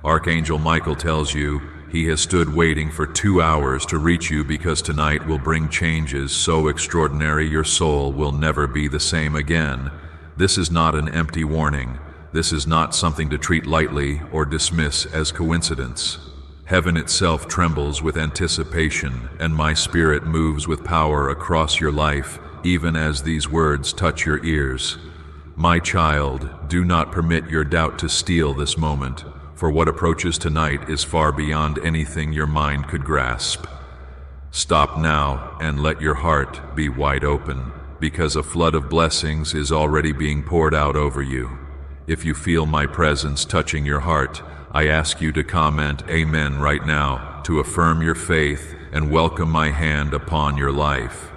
Archangel Michael tells you he has stood waiting for 2 hours to reach you because tonight will bring changes so extraordinary your soul will never be the same again. This is not an empty warning. This is not something to treat lightly or dismiss as coincidence. Heaven itself trembles with anticipation, and my spirit moves with power across your life, even as these words touch your ears. My child, do not permit your doubt to steal this moment, for what approaches tonight is far beyond anything your mind could grasp. Stop now and let your heart be wide open, because a flood of blessings is already being poured out over you. If you feel my presence touching your heart, I ask you to comment Amen right now to affirm your faith and welcome my hand upon your life.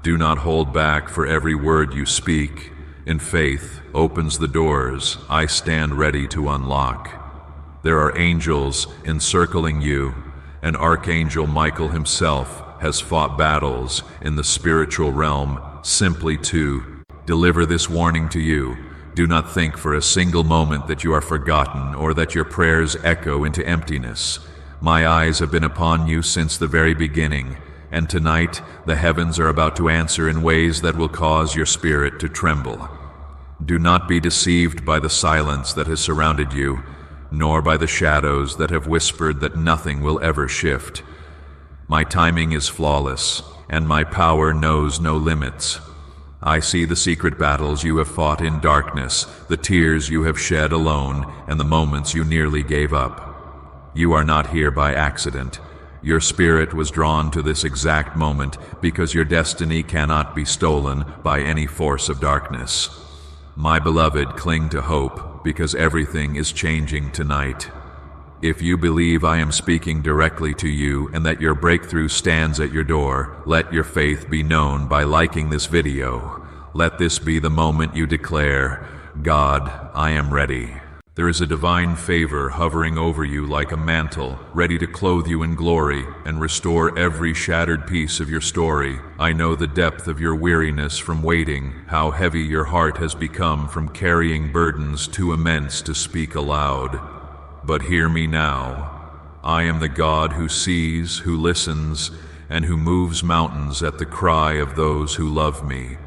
Do not hold back, for every word you speak in faith opens the doors I stand ready to unlock. There are angels encircling you, and Archangel Michael himself has fought battles in the spiritual realm simply to deliver this warning to you. Do not think for a single moment that you are forgotten or that your prayers echo into emptiness. My eyes have been upon you since the very beginning, and tonight the heavens are about to answer in ways that will cause your spirit to tremble. Do not be deceived by the silence that has surrounded you, nor by the shadows that have whispered that nothing will ever shift. My timing is flawless, and my power knows no limits. I see the secret battles you have fought in darkness, the tears you have shed alone, and the moments you nearly gave up. You are not here by accident. Your spirit was drawn to this exact moment because your destiny cannot be stolen by any force of darkness. My beloved, cling to hope, because everything is changing tonight. If you believe I am speaking directly to you and that your breakthrough stands at your door, let your faith be known by liking this video. Let this be the moment you declare, God, I am ready. There is a divine favor hovering over you like a mantle, ready to clothe you in glory and restore every shattered piece of your story. I know the depth of your weariness from waiting, how heavy your heart has become from carrying burdens too immense to speak aloud. But hear me now. I am the God who sees, who listens, and who moves mountains at the cry of those who love me.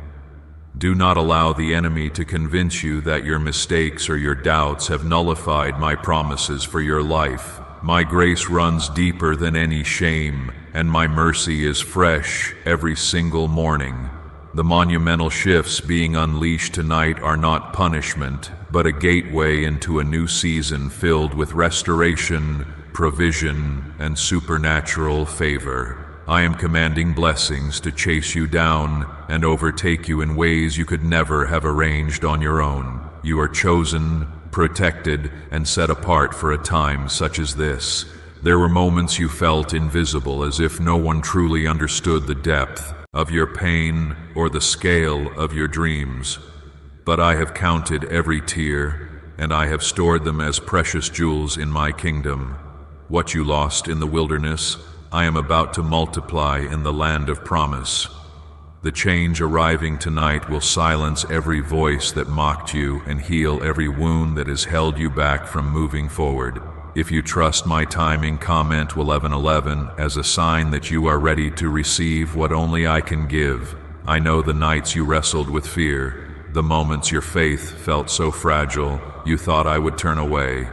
Do not allow the enemy to convince you that your mistakes or your doubts have nullified my promises for your life. My grace runs deeper than any shame, and my mercy is fresh every single morning. The monumental shifts being unleashed tonight are not punishment, but a gateway into a new season filled with restoration, provision, and supernatural favor. I am commanding blessings to chase you down and overtake you in ways you could never have arranged on your own. You are chosen, protected, and set apart for a time such as this. There were moments you felt invisible, as if no one truly understood the depth of your pain or the scale of your dreams. But I have counted every tear, and I have stored them as precious jewels in my kingdom. What you lost in the wilderness, I am about to multiply in the land of promise. The change arriving tonight will silence every voice that mocked you and heal every wound that has held you back from moving forward. If you trust my timing, comment 1111 as a sign that you are ready to receive what only I can give. I know the nights you wrestled with fear, the moments your faith felt so fragile you thought I would turn away.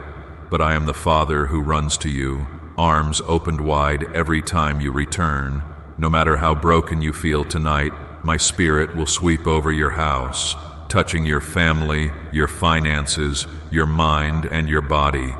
But I am the Father who runs to you, arms opened wide every time you return. No matter how broken you feel tonight, my spirit will sweep over your house, touching your family, your finances, your mind, and your body.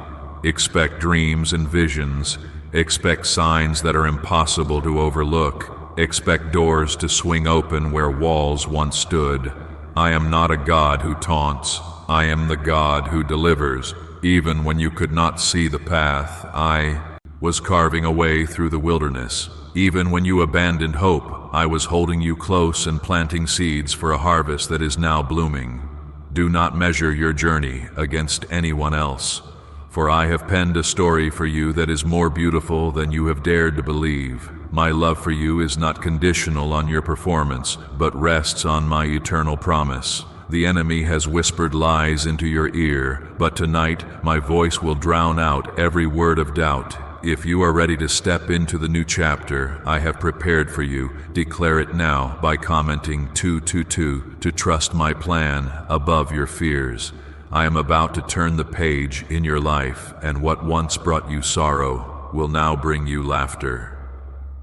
Expect dreams and visions. Expect signs that are impossible to overlook. Expect doors to swing open where walls once stood. I am not a God who taunts. I am the God who delivers. Even when you could not see the path, I was carving a way through the wilderness. Even when you abandoned hope, I was holding you close and planting seeds for a harvest that is now blooming. Do not measure your journey against anyone else, for I have penned a story for you that is more beautiful than you have dared to believe. My love for you is not conditional on your performance, but rests on my eternal promise. The enemy has whispered lies into your ear, but tonight my voice will drown out every word of doubt. If you are ready to step into the new chapter I have prepared for you, declare it now by commenting 222 to trust my plan above your fears. I am about to turn the page in your life, and what once brought you sorrow will now bring you laughter.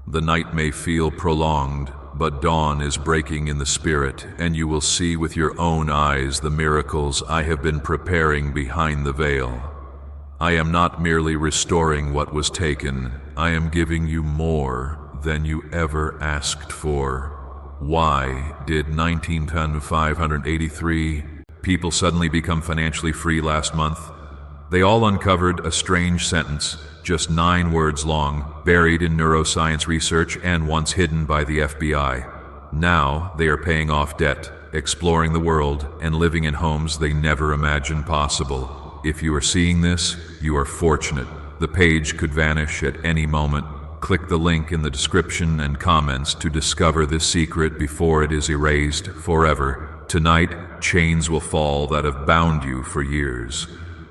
The night may feel prolonged, but dawn is breaking in the spirit, and you will see with your own eyes the miracles I have been preparing behind the veil. I am not merely restoring what was taken, I am giving you more than you ever asked for. Why did 583 people suddenly become financially free last month? They all uncovered a strange sentence, just 9 words long, buried in neuroscience research and once hidden by the FBI. Now they are paying off debt, exploring the world, and living in homes they never imagined possible. If you are seeing this, you are fortunate. The page could vanish at any moment. Click the link in the description and comments to discover this secret before it is erased forever. Tonight, chains will fall that have bound you for years.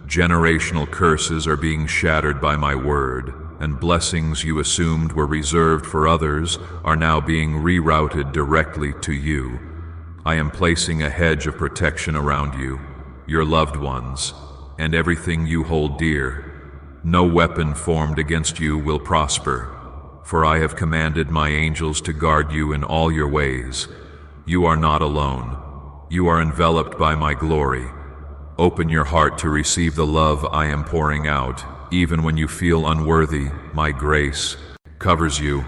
Generational curses are being shattered by my word, and blessings you assumed were reserved for others are now being rerouted directly to you. I am placing a hedge of protection around you, your loved ones, and everything you hold dear. No weapon formed against you will prosper, for I have commanded my angels to guard you in all your ways. You are not alone. You are enveloped by my glory. Open your heart to receive the love I am pouring out. Even when you feel unworthy, my grace covers you.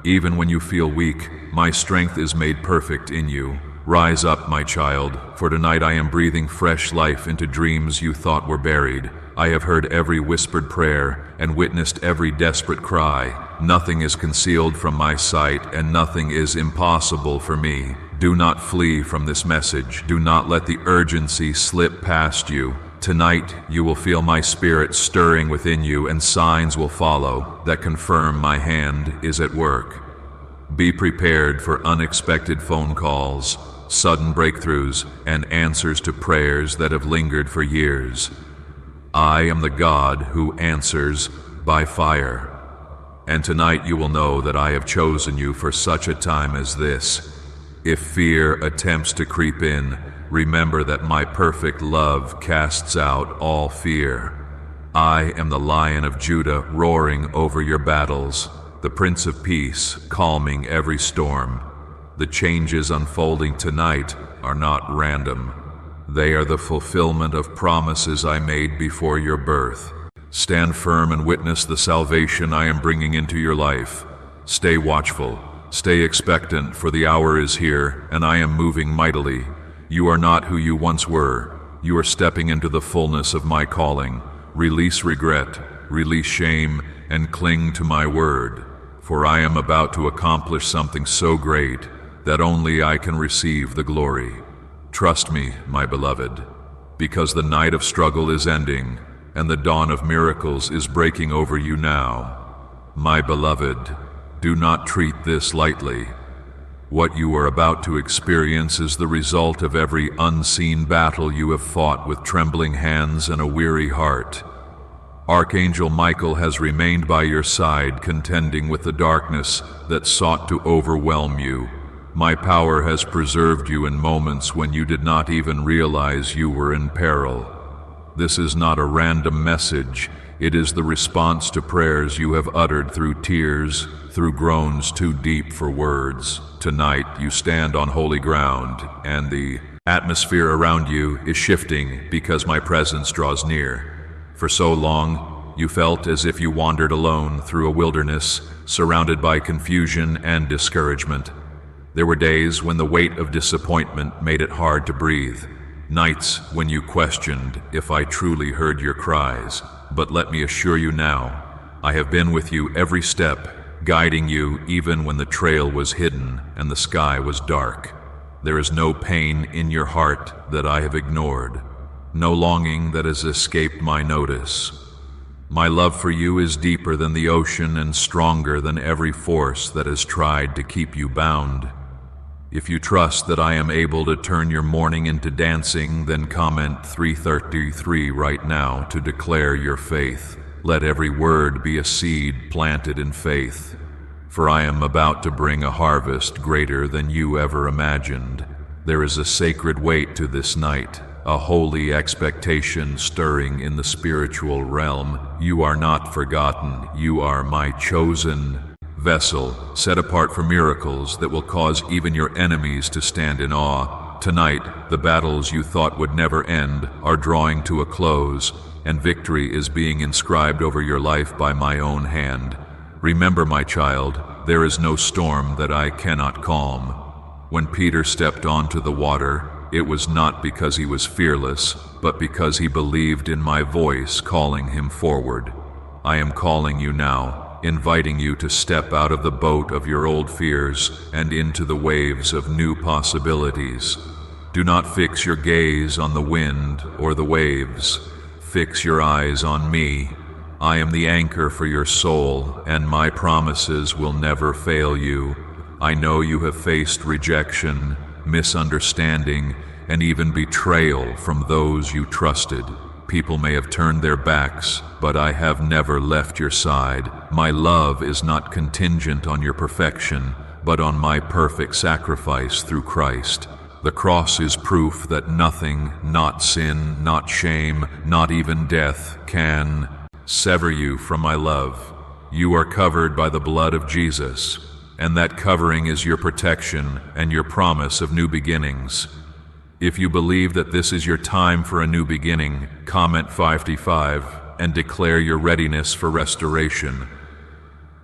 Even when you feel weak, my strength is made perfect in you. Rise up, my child, for tonight I am breathing fresh life into dreams you thought were buried. I have heard every whispered prayer and witnessed every desperate cry. Nothing is concealed from my sight, and nothing is impossible for me. Do not flee from this message. Do not let the urgency slip past you. Tonight, you will feel my spirit stirring within you, and signs will follow that confirm my hand is at work. Be prepared for unexpected phone calls, sudden breakthroughs, and answers to prayers that have lingered for years. I am the God who answers by fire. And tonight you will know that I have chosen you for such a time as this. If fear attempts to creep in, remember that my perfect love casts out all fear. I am the Lion of Judah roaring over your battles, the Prince of Peace calming every storm. The changes unfolding tonight are not random. They are the fulfillment of promises I made before your birth. Stand firm and witness the salvation I am bringing into your life. Stay watchful, stay expectant, for the hour is here, and I am moving mightily. You are not who you once were. You are stepping into the fullness of my calling. Release regret, release shame, and cling to my word. For I am about to accomplish something so great that only I can receive the glory. Trust me, my beloved, because the night of struggle is ending, and the dawn of miracles is breaking over you now. My beloved, do not treat this lightly. What you are about to experience is the result of every unseen battle you have fought with trembling hands and a weary heart. Archangel Michael has remained by your side, contending with the darkness that sought to overwhelm you. My power has preserved you in moments when you did not even realize you were in peril. This is not a random message. It is the response to prayers you have uttered through tears, through groans too deep for words. Tonight you stand on holy ground, and the atmosphere around you is shifting because my presence draws near. For so long, you felt as if you wandered alone through a wilderness, surrounded by confusion and discouragement. There were days when the weight of disappointment made it hard to breathe. Nights when you questioned if I truly heard your cries. But let me assure you now, I have been with you every step, guiding you even when the trail was hidden and the sky was dark. There is no pain in your heart that I have ignored, no longing that has escaped my notice. My love for you is deeper than the ocean and stronger than every force that has tried to keep you bound. If you trust that I am able to turn your mourning into dancing, then comment 333 right now to declare your faith. Let every word be a seed planted in faith. For I am about to bring a harvest greater than you ever imagined. There is a sacred weight to this night, a holy expectation stirring in the spiritual realm. You are not forgotten. You are my chosen vessel, set apart for miracles that will cause even your enemies to stand in awe. Tonight, the battles you thought would never end are drawing to a close, and victory is being inscribed over your life by my own hand. Remember, my child, there is no storm that I cannot calm. When Peter stepped onto the water, it was not because he was fearless, but because he believed in my voice calling him forward. I am calling you now, inviting you to step out of the boat of your old fears and into the waves of new possibilities. Do not fix your gaze on the wind or the waves. Fix your eyes on me. I am the anchor for your soul, and my promises will never fail you. I know you have faced rejection, misunderstanding, and even betrayal from those you trusted. People may have turned their backs, but I have never left your side. My love is not contingent on your perfection, but on my perfect sacrifice through Christ. The cross is proof that nothing, not sin, not shame, not even death, can sever you from my love. You are covered by the blood of Jesus, and that covering is your protection and your promise of new beginnings. If you believe that this is your time for a new beginning, comment 55 and declare your readiness for restoration.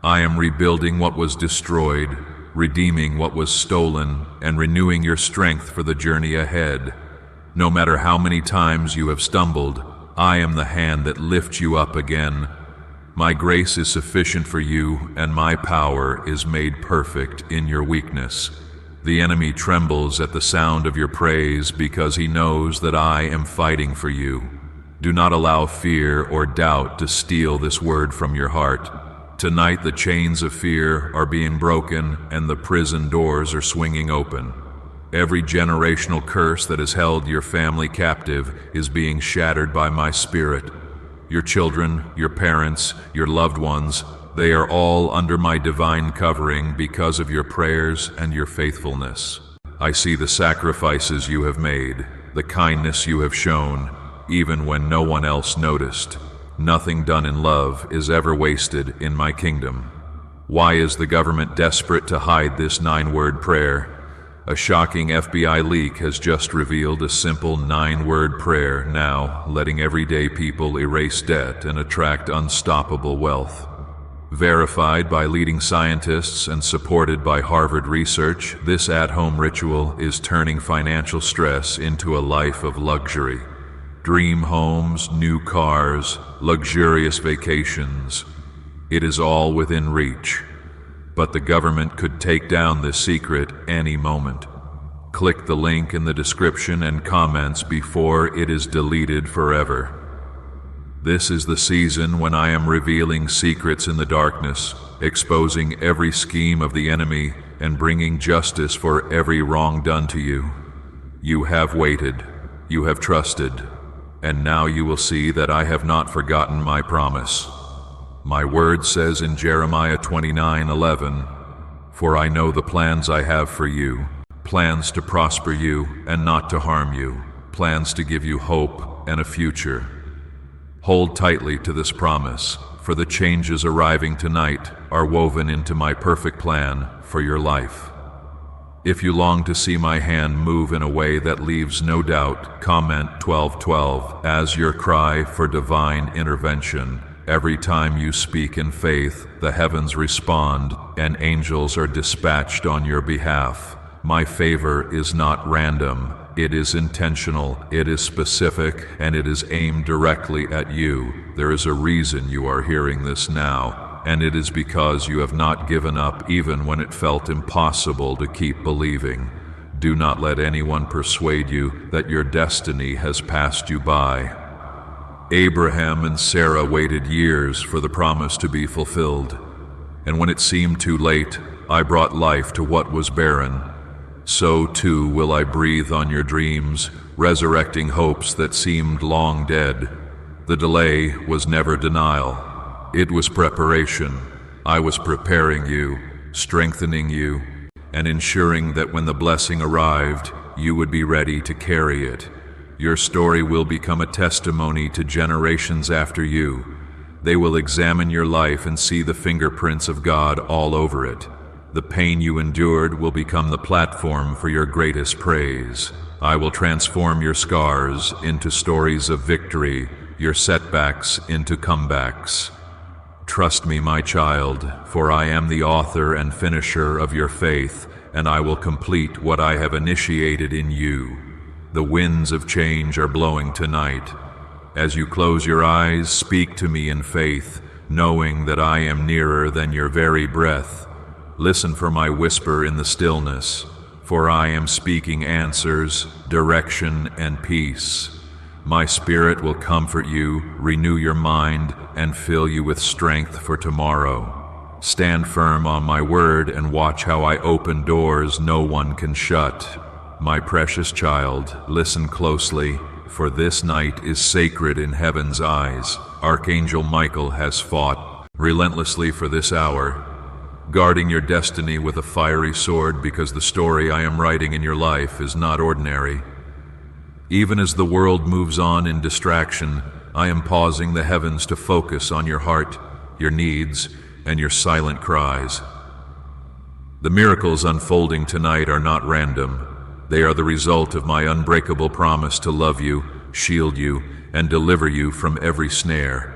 I am rebuilding what was destroyed, redeeming what was stolen, and renewing your strength for the journey ahead. No matter how many times you have stumbled, I am the hand that lifts you up again. My grace is sufficient for you, and my power is made perfect in your weakness. The enemy trembles at the sound of your praise because he knows that I am fighting for you. Do not allow fear or doubt to steal this word from your heart. Tonight the chains of fear are being broken and the prison doors are swinging open. Every generational curse that has held your family captive is being shattered by my spirit. Your children, your parents, your loved ones, they are all under my divine covering because of your prayers and your faithfulness. I see the sacrifices you have made, the kindness you have shown, even when no one else noticed. Nothing done in love is ever wasted in my kingdom. Why is the government desperate to hide this 9-word prayer? A shocking FBI leak has just revealed a simple 9-word prayer now, letting everyday people erase debt and attract unstoppable wealth. Verified by leading scientists and supported by Harvard research, this at-home ritual is turning financial stress into a life of luxury. Dream homes, new cars, luxurious vacations. It is all within reach. But the government could take down this secret any moment. Click the link in the description and comments before it is deleted forever. This is the season when I am revealing secrets in the darkness, exposing every scheme of the enemy, and bringing justice for every wrong done to you. You have waited, you have trusted, and now you will see that I have not forgotten my promise. My word says in Jeremiah 29:11, "For I know the plans I have for you, plans to prosper you and not to harm you, plans to give you hope and a future." Hold tightly to this promise, for the changes arriving tonight are woven into my perfect plan for your life. If you long to see my hand move in a way that leaves no doubt, comment 1212 as your cry for divine intervention. Every time you speak in faith, the heavens respond and angels are dispatched on your behalf. My favor is not random. It is intentional, it is specific, and it is aimed directly at you. There is a reason you are hearing this now, and it is because you have not given up even when it felt impossible to keep believing. Do not let anyone persuade you that your destiny has passed you by. Abraham and Sarah waited years for the promise to be fulfilled, and when it seemed too late, I brought life to what was barren. So too will I breathe on your dreams, resurrecting hopes that seemed long dead. The delay was never denial. It was preparation. I was preparing you, strengthening you, and ensuring that when the blessing arrived, you would be ready to carry it. Your story will become a testimony to generations after you. They will examine your life and see the fingerprints of God all over it. The pain you endured will become the platform for your greatest praise. I will transform your scars into stories of victory, your setbacks into comebacks. Trust me, my child, for I am the author and finisher of your faith, and I will complete what I have initiated in you. The winds of change are blowing tonight. As you close your eyes, speak to me in faith, knowing that I am nearer than your very breath. Listen for my whisper in the stillness, for I am speaking answers, direction, and peace. My spirit will comfort you, renew your mind, and fill you with strength for tomorrow. Stand firm on my word and watch how I open doors no one can shut. My precious child, listen closely, for this night is sacred in heaven's eyes. Archangel Michael has fought relentlessly for this hour, guarding your destiny with a fiery sword, because the story I am writing in your life is not ordinary. Even as the world moves on in distraction, I am pausing the heavens to focus on your heart, your needs, and your silent cries. The miracles unfolding tonight are not random. They are the result of my unbreakable promise to love you, shield you, and deliver you from every snare.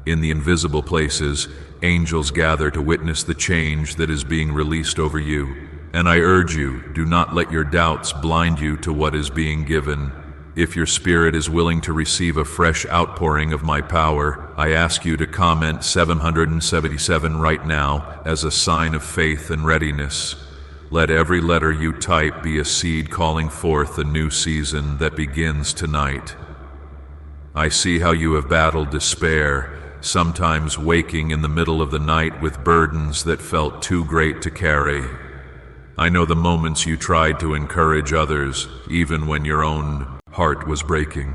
In the invisible places, angels gather to witness the change that is being released over you. And I urge you, do not let your doubts blind you to what is being given. If your spirit is willing to receive a fresh outpouring of my power, I ask you to comment 777 right now as a sign of faith and readiness. Let every letter you type be a seed calling forth a new season that begins tonight. I see how you have battled despair, sometimes waking in the middle of the night with burdens that felt too great to carry. I know the moments you tried to encourage others, even when your own heart was breaking.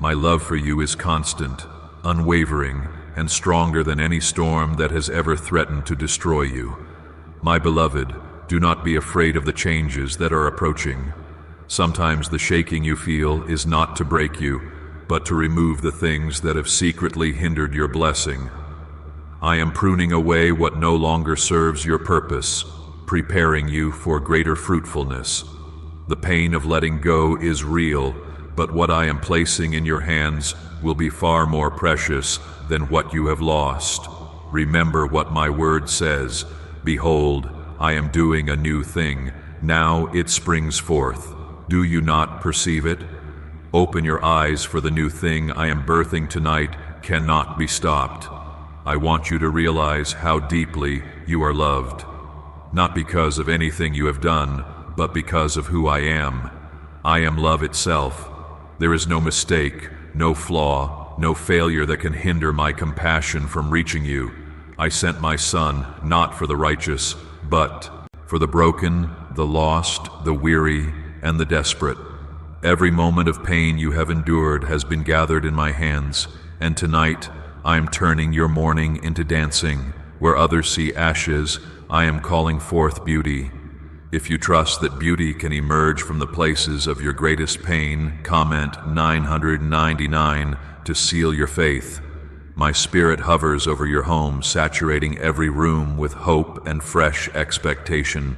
My love for you is constant, unwavering, and stronger than any storm that has ever threatened to destroy you. My beloved, do not be afraid of the changes that are approaching. Sometimes the shaking you feel is not to break you, but to remove the things that have secretly hindered your blessing. I am pruning away what no longer serves your purpose, preparing you for greater fruitfulness. The pain of letting go is real, but what I am placing in your hands will be far more precious than what you have lost. Remember what my word says. Behold, I am doing a new thing. Now it springs forth. Do you not perceive it? Open your eyes, for the new thing I am birthing tonight cannot be stopped. I want you to realize how deeply you are loved. Not because of anything you have done, but because of who I am. I am love itself. There is no mistake, no flaw, no failure that can hinder my compassion from reaching you. I sent my Son, not for the righteous, but for the broken, the lost, the weary, and the desperate. Every moment of pain you have endured has been gathered in my hands, and tonight I am turning your mourning into dancing. Where others see ashes, I am calling forth beauty. If you trust that beauty can emerge from the places of your greatest pain, comment 999 to seal your faith. My spirit hovers over your home, saturating every room with hope and fresh expectation.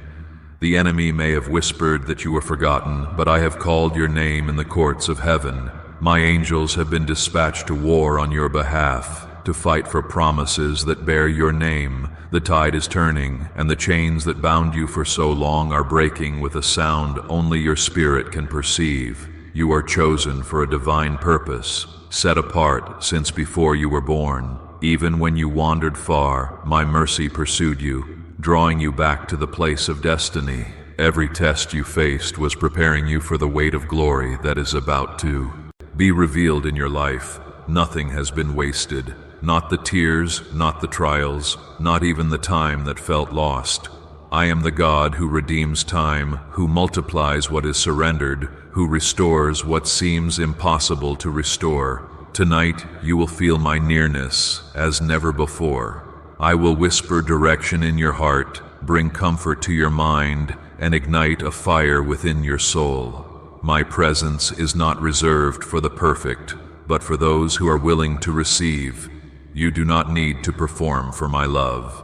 The enemy may have whispered that you were forgotten, but I have called your name in the courts of heaven. My angels have been dispatched to war on your behalf, to fight for promises that bear your name. The tide is turning, and the chains that bound you for so long are breaking with a sound only your spirit can perceive. You are chosen for a divine purpose, set apart since before you were born. Even when you wandered far, my mercy pursued you, drawing you back to the place of destiny. Every test you faced was preparing you for the weight of glory that is about to be revealed in your life. Nothing has been wasted. Not the tears, not the trials, not even the time that felt lost. I am the God who redeems time, who multiplies what is surrendered, who restores what seems impossible to restore. Tonight, you will feel my nearness as never before. I will whisper direction in your heart, bring comfort to your mind, and ignite a fire within your soul. My presence is not reserved for the perfect, but for those who are willing to receive. You do not need to perform for my love.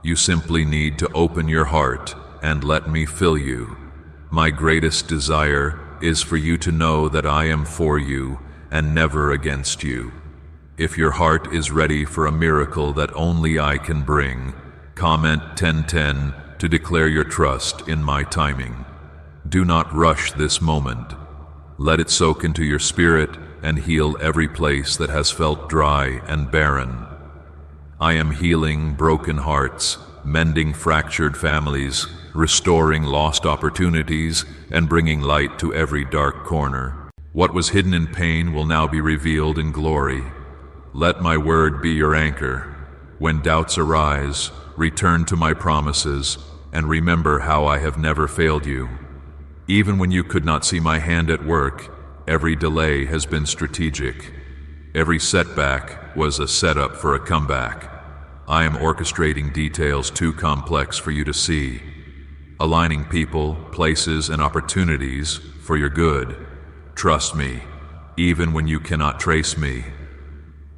You simply need to open your heart and let me fill you. My greatest desire is for you to know that I am for you and never against you. If your heart is ready for a miracle that only I can bring, comment 1010 to declare your trust in my timing. Do not rush this moment. Let it soak into your spirit and heal every place that has felt dry and barren. I am healing broken hearts, mending fractured families, restoring lost opportunities, and bringing light to every dark corner. What was hidden in pain will now be revealed in glory. Let my word be your anchor. When doubts arise, return to my promises, and remember how I have never failed you. Even when you could not see my hand at work, every delay has been strategic. Every setback was a setup for a comeback. I am orchestrating details too complex for you to see, aligning people, places, and opportunities for your good. Trust me, even when you cannot trace me.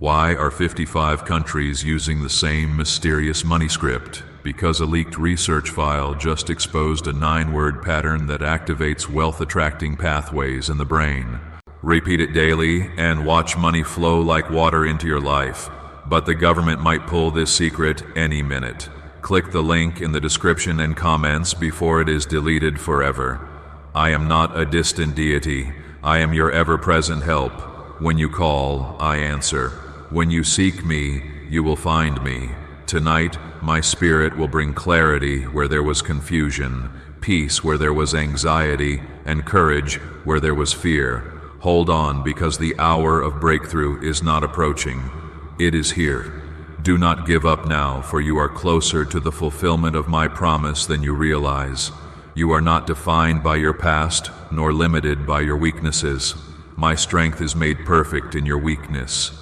Why are 55 countries using the same mysterious money script? Because a leaked research file just exposed a 9-word pattern that activates wealth-attracting pathways in the brain. Repeat it daily and watch money flow like water into your life. But the government might pull this secret any minute. Click the link in the description and comments before it is deleted forever. I am not a distant deity. I am your ever-present help. When you call, I answer. When you seek me, you will find me. Tonight, my spirit will bring clarity where there was confusion, peace where there was anxiety, and courage where there was fear. Hold on, because the hour of breakthrough is not approaching. It is here. Do not give up now, for you are closer to the fulfillment of my promise than you realize. You are not defined by your past, nor limited by your weaknesses. My strength is made perfect in your weakness.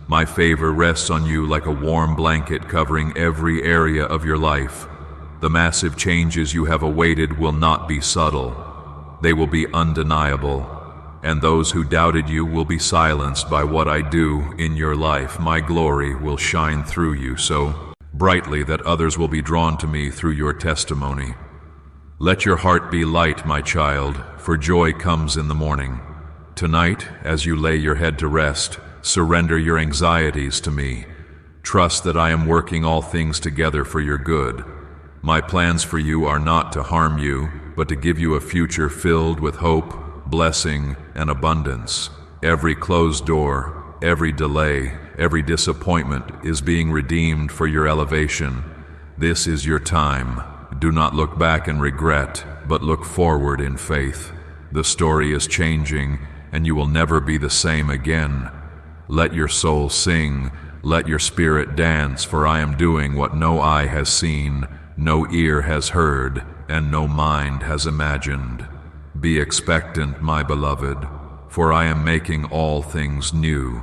My favor rests on you like a warm blanket covering every area of your life. The massive changes you have awaited will not be subtle. They will be undeniable. And those who doubted you will be silenced by what I do in your life. My glory will shine through you so brightly that others will be drawn to me through your testimony. Let your heart be light, my child, for joy comes in the morning. Tonight, as you lay your head to rest, surrender your anxieties to me. Trust that I am working all things together for your good. My plans for you are not to harm you, but to give you a future filled with hope, blessing, and abundance. Every closed door, every delay, every disappointment is being redeemed for your elevation. This is your time. Do not look back in regret, but look forward in faith. The story is changing, and you will never be the same again. Let your soul sing, let your spirit dance, for I am doing what no eye has seen, no ear has heard, and no mind has imagined. Be expectant, my beloved, for I am making all things new.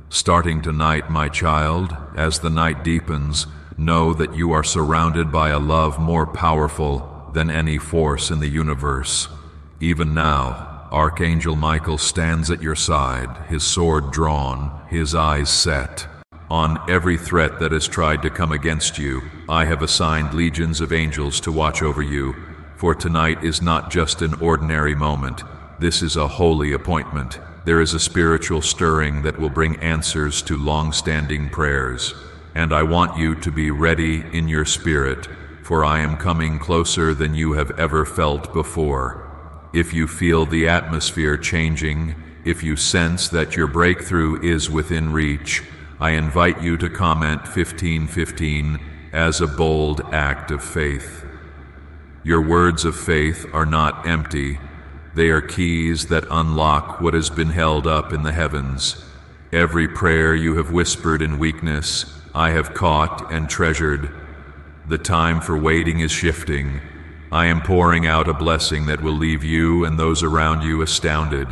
Starting tonight, my child, as the night deepens, know that you are surrounded by a love more powerful than any force in the universe. Even now, Archangel Michael stands at your side, his sword drawn, his eyes set. On every threat that has tried to come against you, I have assigned legions of angels to watch over you, for tonight is not just an ordinary moment. This is a holy appointment. There is a spiritual stirring that will bring answers to long-standing prayers. And I want you to be ready in your spirit, for I am coming closer than you have ever felt before. If you feel the atmosphere changing, if you sense that your breakthrough is within reach, I invite you to comment 1515 as a bold act of faith. Your words of faith are not empty. They are keys that unlock what has been held up in the heavens. Every prayer you have whispered in weakness, I have caught and treasured. The time for waiting is shifting. I am pouring out a blessing that will leave you and those around you astounded,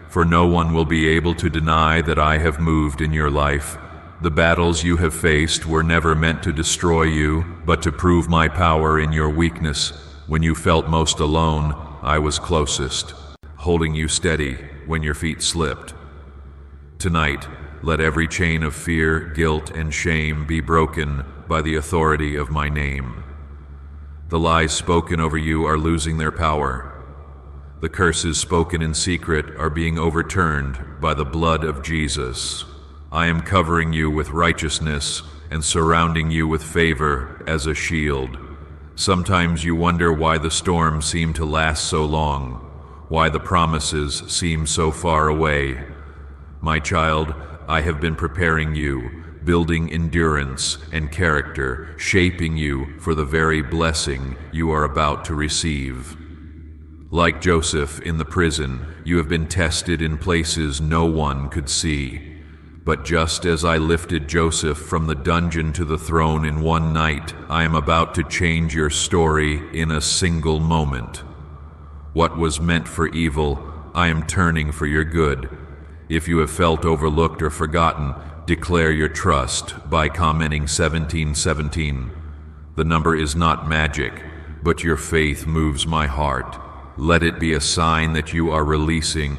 for no one will be able to deny that I have moved in your life. The battles you have faced were never meant to destroy you, but to prove my power in your weakness. When you felt most alone, I was closest, holding you steady when your feet slipped. Tonight, let every chain of fear, guilt, and shame be broken by the authority of my name. The lies spoken over you are losing their power. The curses spoken in secret are being overturned by the blood of Jesus. I am covering you with righteousness and surrounding you with favor as a shield. Sometimes you wonder why the storms seem to last so long, why the promises seem so far away. My child, I have been preparing you, building endurance and character, shaping you for the very blessing you are about to receive. Like Joseph in the prison, you have been tested in places no one could see. But just as I lifted Joseph from the dungeon to the throne in one night, I am about to change your story in a single moment. What was meant for evil, I am turning for your good. If you have felt overlooked or forgotten, declare your trust by commenting 1717. The number is not magic, but your faith moves my heart. Let it be a sign that you are releasing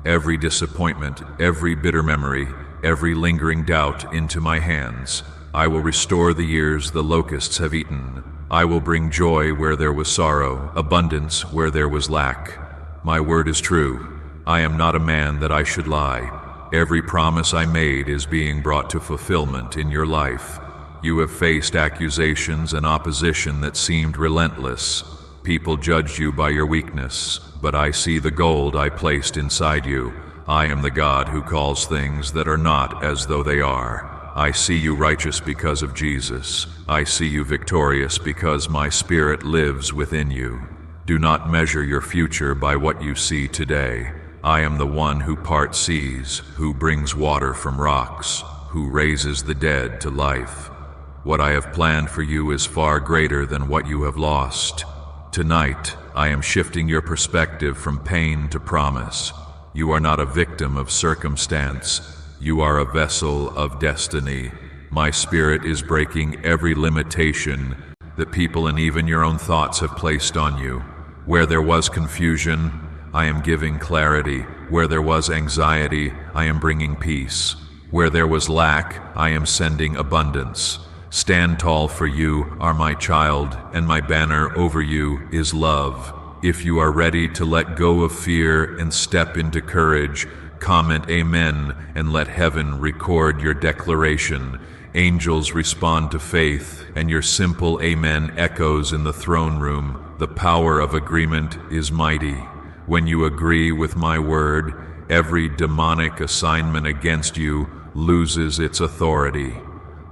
every disappointment, every bitter memory, every lingering doubt into my hands. I will restore the years the locusts have eaten. I will bring joy where there was sorrow, abundance where there was lack. My word is true. I am not a man that I should lie. Every promise I made is being brought to fulfillment in your life. You have faced accusations and opposition that seemed relentless. People judged you by your weakness, but I see the gold I placed inside you. I am the God who calls things that are not as though they are. I see you righteous because of Jesus. I see you victorious because my Spirit lives within you. Do not measure your future by what you see today. I am the one who parts seas, who brings water from rocks, who raises the dead to life. What I have planned for you is far greater than what you have lost. Tonight, I am shifting your perspective from pain to promise. You are not a victim of circumstance. You are a vessel of destiny. My Spirit is breaking every limitation that people and even your own thoughts have placed on you. Where there was confusion, I am giving clarity. Where there was anxiety, I am bringing peace. Where there was lack, I am sending abundance. Stand tall, for you are my child, and my banner over you is love. If you are ready to let go of fear and step into courage, comment Amen and let heaven record your declaration. Angels respond to faith, and your simple Amen echoes in the throne room. The power of agreement is mighty. When you agree with my word, every demonic assignment against you loses its authority.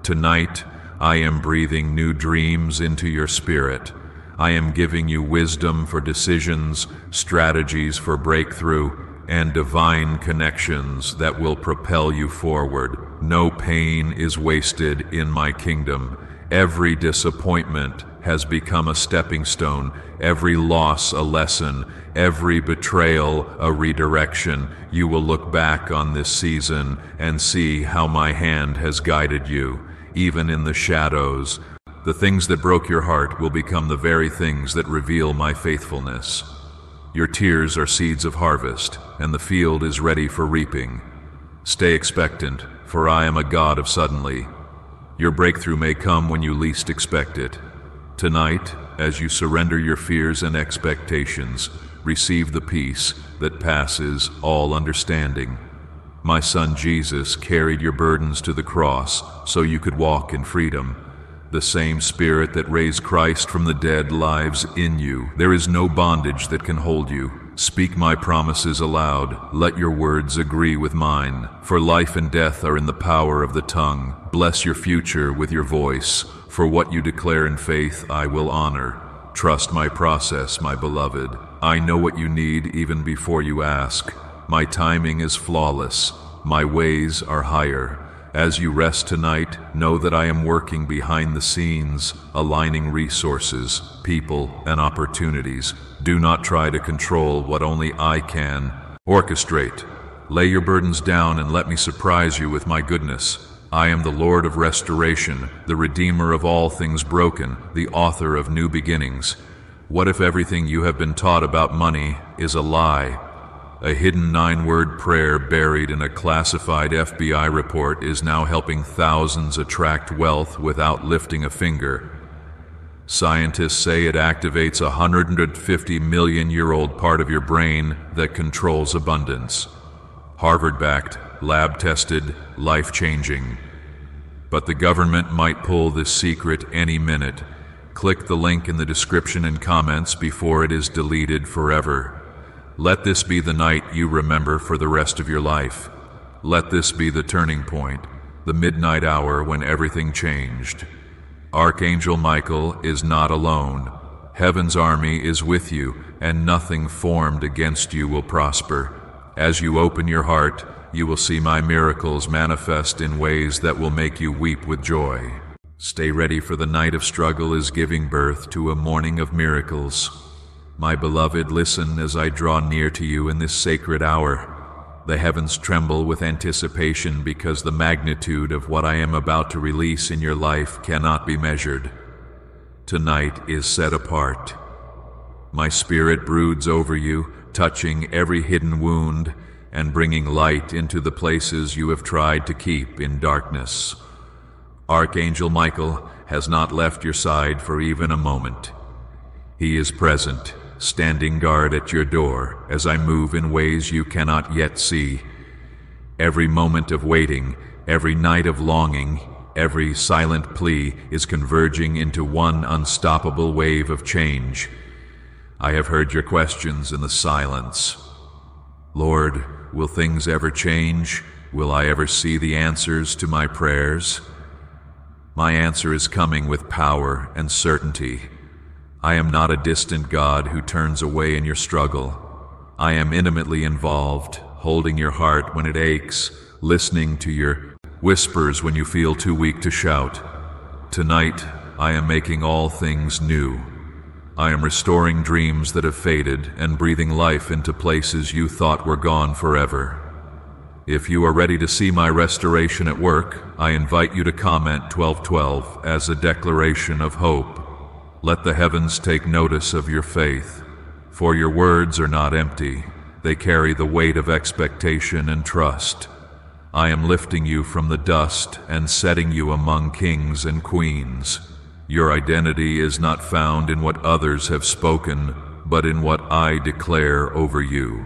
Tonight, I am breathing new dreams into your spirit. I am giving you wisdom for decisions, strategies for breakthrough, and divine connections that will propel you forward. No pain is wasted in my kingdom. Every disappointment has become a stepping stone, every loss a lesson, every betrayal a redirection. You will look back on this season and see how my hand has guided you, even in the shadows. The things that broke your heart will become the very things that reveal my faithfulness. Your tears are seeds of harvest, and the field is ready for reaping. Stay expectant, for I am a God of suddenly. Your breakthrough may come when you least expect it. Tonight, as you surrender your fears and expectations, receive the peace that passes all understanding. My son Jesus carried your burdens to the cross so you could walk in freedom. The same Spirit that raised Christ from the dead lives in you. There is no bondage that can hold you. Speak my promises aloud. Let your words agree with mine. For life and death are in the power of the tongue. Bless your future with your voice. For what you declare in faith, I will honor. Trust my process, my beloved. I know what you need even before you ask. My timing is flawless. My ways are higher. As you rest tonight, know that I am working behind the scenes, aligning resources, people, and opportunities. Do not try to control what only I can orchestrate. Lay your burdens down and let me surprise you with my goodness. I am the Lord of restoration, the Redeemer of all things broken, the author of new beginnings. What if everything you have been taught about money is a lie? A hidden 9-word prayer buried in a classified FBI report is now helping thousands attract wealth without lifting a finger. Scientists say it activates a 150-million-year-old part of your brain that controls abundance. Harvard-backed, lab-tested, life-changing. But the government might pull this secret any minute. Click the link in the description and comments before it is deleted forever. Let this be the night you remember for the rest of your life. Let this be the turning point, the midnight hour when everything changed. Archangel Michael is not alone. Heaven's army is with you, and nothing formed against you will prosper. As you open your heart, you will see my miracles manifest in ways that will make you weep with joy. Stay ready, for the night of struggle is giving birth to a morning of miracles. My beloved, listen as I draw near to you in this sacred hour. The heavens tremble with anticipation because the magnitude of what I am about to release in your life cannot be measured. Tonight is set apart. My spirit broods over you, touching every hidden wound and bringing light into the places you have tried to keep in darkness. Archangel Michael has not left your side for even a moment. He is present, standing guard at your door as I move in ways you cannot yet see. Every moment of waiting, every night of longing, every silent plea is converging into one unstoppable wave of change. I have heard your questions in the silence. Lord, will things ever change? Will I ever see the answers to my prayers? My answer is coming with power and certainty. I am not a distant God who turns away in your struggle. I am intimately involved, holding your heart when it aches, listening to your whispers when you feel too weak to shout. Tonight, I am making all things new. I am restoring dreams that have faded and breathing life into places you thought were gone forever. If you are ready to see my restoration at work, I invite you to comment 1212 as a declaration of hope. Let the heavens take notice of your faith, for your words are not empty. They carry the weight of expectation and trust. I am lifting you from the dust and setting you among kings and queens. Your identity is not found in what others have spoken, but in what I declare over you.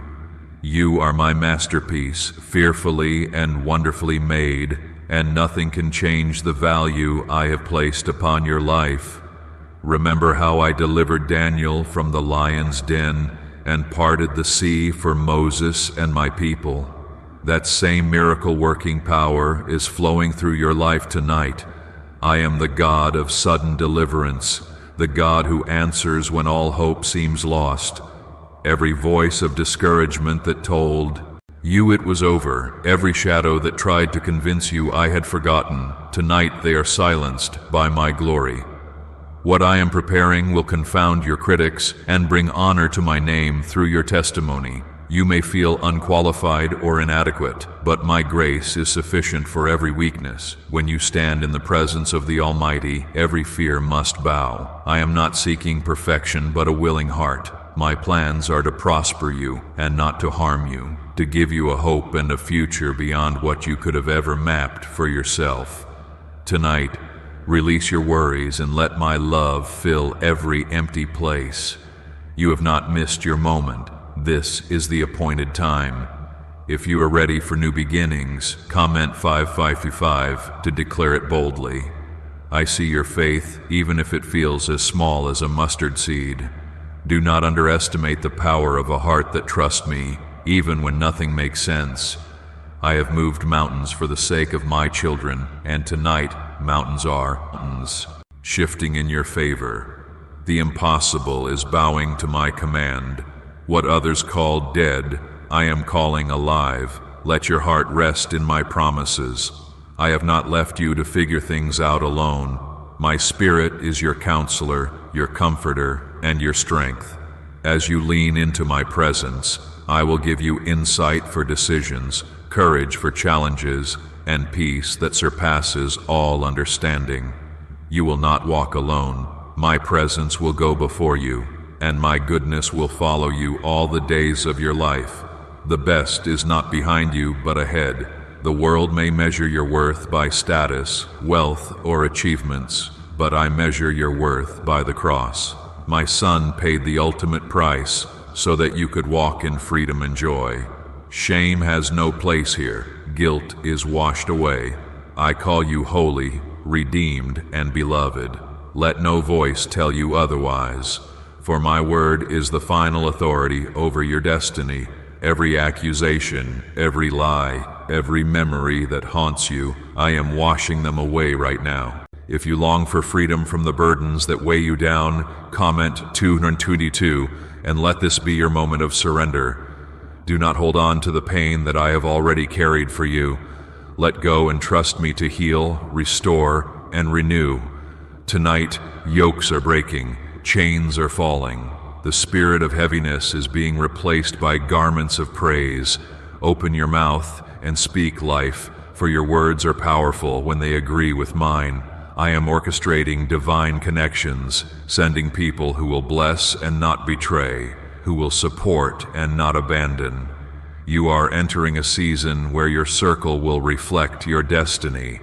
You are my masterpiece, fearfully and wonderfully made, and nothing can change the value I have placed upon your life. Remember how I delivered Daniel from the lion's den and parted the sea for Moses and my people. That same miracle-working power is flowing through your life tonight. I am the God of sudden deliverance, the God who answers when all hope seems lost. Every voice of discouragement that told you it was over, every shadow that tried to convince you I had forgotten, tonight they are silenced by my glory. What I am preparing will confound your critics and bring honor to my name through your testimony. You may feel unqualified or inadequate, but my grace is sufficient for every weakness. When you stand in the presence of the Almighty, every fear must bow. I am not seeking perfection, but a willing heart. My plans are to prosper you and not to harm you, to give you a hope and a future beyond what you could have ever mapped for yourself. Tonight, release your worries and let my love fill every empty place. You have not missed your moment. This is the appointed time. If you are ready for new beginnings, comment 555 to declare it boldly. I see your faith, even if it feels as small as a mustard seed. Do not underestimate the power of a heart that trusts me, even when nothing makes sense. I have moved mountains for the sake of my children, and tonight, mountains are mountains, shifting in your favor. The impossible is bowing to my command. What others call dead, I am calling alive. Let your heart rest in my promises. I have not left you to figure things out alone. My Spirit is your counselor, your comforter, and your strength. As you lean into my presence, I will give you insight for decisions, courage for challenges, and peace that surpasses all understanding. You will not walk alone. My presence will go before you, and my goodness will follow you all the days of your life. The best is not behind you, but ahead. The world may measure your worth by status, wealth, or achievements, but I measure your worth by the cross. My Son paid the ultimate price so that you could walk in freedom and joy. Shame has no place here. Guilt is washed away. I call you holy, redeemed, and beloved. Let no voice tell you otherwise, for my word is the final authority over your destiny. Every accusation, every lie, every memory that haunts you, I am washing them away right now. If you long for freedom from the burdens that weigh you down, comment 222 and let this be your moment of surrender. Do not hold on to the pain that I have already carried for you. Let go and trust me to heal, restore, and renew. Tonight, yokes are breaking, chains are falling. The spirit of heaviness is being replaced by garments of praise. Open your mouth and speak life, for your words are powerful when they agree with mine. I am orchestrating divine connections, sending people who will bless and not betray, who will support and not abandon. You are entering a season where your circle will reflect your destiny.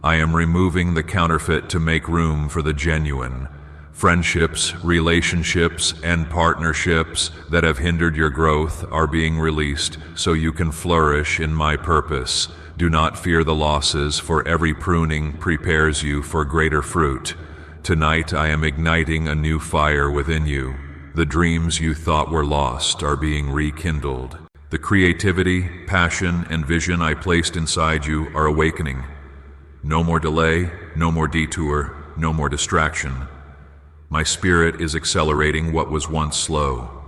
I am removing the counterfeit to make room for the genuine. Friendships, relationships, and partnerships that have hindered your growth are being released so you can flourish in my purpose. Do not fear the losses, for every pruning prepares you for greater fruit. Tonight I am igniting a new fire within you. The dreams you thought were lost are being rekindled. The creativity, passion, and vision I placed inside you are awakening. No more delay, no more detour, no more distraction. My Spirit is accelerating what was once slow.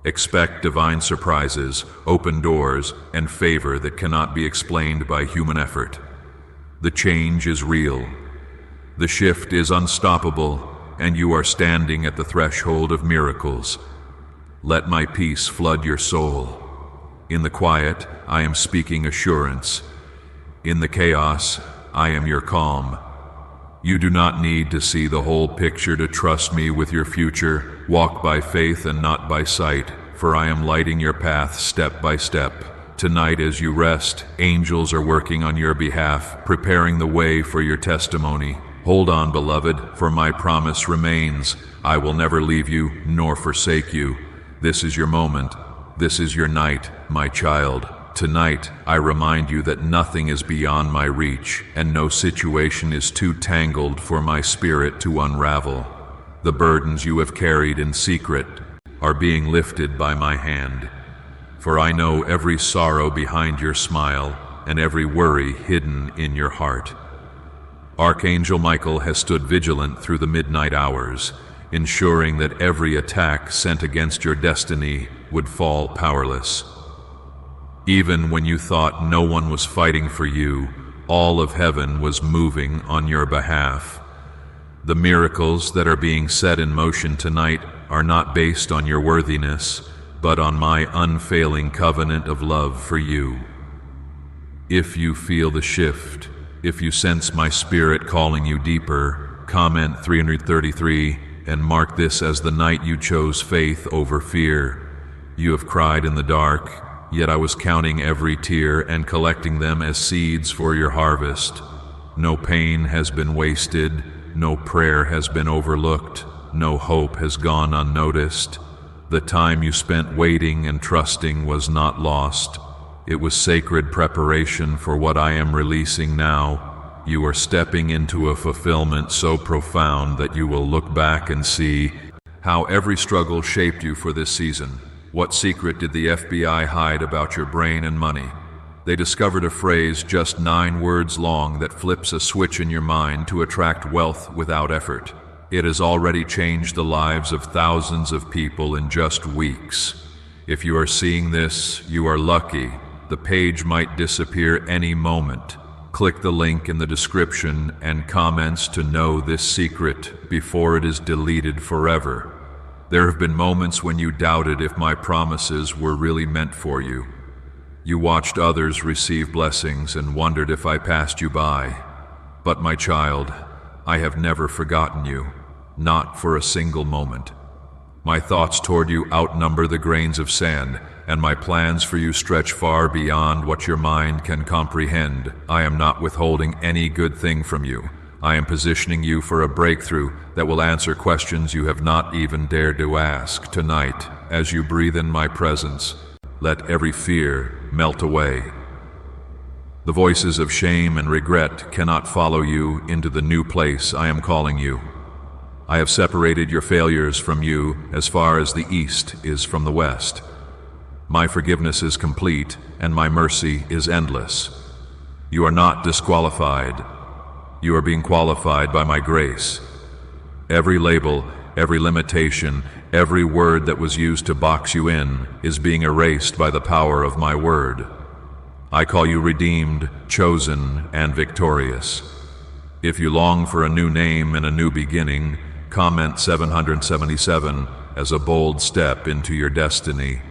Expect divine surprises, open doors, and favor that cannot be explained by human effort. The change is real. The shift is unstoppable, and you are standing at the threshold of miracles. Let my peace flood your soul. In the quiet, I am speaking assurance. In the chaos, I am your calm. You do not need to see the whole picture to trust me with your future. Walk by faith and not by sight, for I am lighting your path step by step. Tonight as you rest, angels are working on your behalf, preparing the way for your testimony. Hold on, beloved, for my promise remains. I will never leave you nor forsake you. This is your moment. This is your night, my child. Tonight, I remind you that nothing is beyond my reach, and no situation is too tangled for my Spirit to unravel. The burdens you have carried in secret are being lifted by my hand. For I know every sorrow behind your smile, and every worry hidden in your heart. Archangel Michael has stood vigilant through the midnight hours, ensuring that every attack sent against your destiny would fall powerless. Even when you thought no one was fighting for you, all of heaven was moving on your behalf. The miracles that are being set in motion tonight are not based on your worthiness, but on my unfailing covenant of love for you. If you feel the shift, if you sense my Spirit calling you deeper, comment 333 and mark this as the night you chose faith over fear. You have cried in the dark, yet I was counting every tear and collecting them as seeds for your harvest. No pain has been wasted, no prayer has been overlooked, no hope has gone unnoticed. The time you spent waiting and trusting was not lost. It was sacred preparation for what I am releasing now. You are stepping into a fulfillment so profound that you will look back and see how every struggle shaped you for this season. What secret did the FBI hide about your brain and money? They discovered a phrase just 9 words long that flips a switch in your mind to attract wealth without effort. It has already changed the lives of thousands of people in just weeks. If you are seeing this, you are lucky. The page might disappear any moment. Click the link in the description and comments to know this secret before it is deleted forever. There have been moments when you doubted if my promises were really meant for you. You watched others receive blessings and wondered if I passed you by. But my child, I have never forgotten you, not for a single moment. My thoughts toward you outnumber the grains of sand, and my plans for you stretch far beyond what your mind can comprehend. I am not withholding any good thing from you. I am positioning you for a breakthrough that will answer questions you have not even dared to ask. Tonight, as you breathe in my presence, let every fear melt away. The voices of shame and regret cannot follow you into the new place I am calling you. I have separated your failures from you as far as the east is from the west. My forgiveness is complete, and my mercy is endless. You are not disqualified. You are being qualified by my grace. Every label, every limitation, every word that was used to box you in is being erased by the power of my word. I call you redeemed, chosen, and victorious. If you long for a new name and a new beginning, comment 777 as a bold step into your destiny.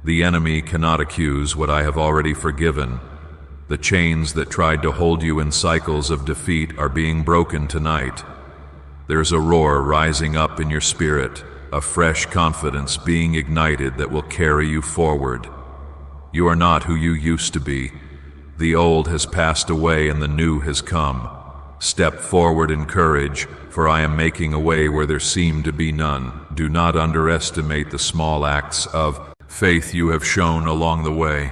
The enemy cannot accuse what I have already forgiven. The chains that tried to hold you in cycles of defeat are being broken tonight. There's a roar rising up in your spirit, a fresh confidence being ignited that will carry you forward. You are not who you used to be. The old has passed away and the new has come. Step forward in courage, for I am making a way where there seemed to be none. Do not underestimate the small acts of faith you have shown along the way.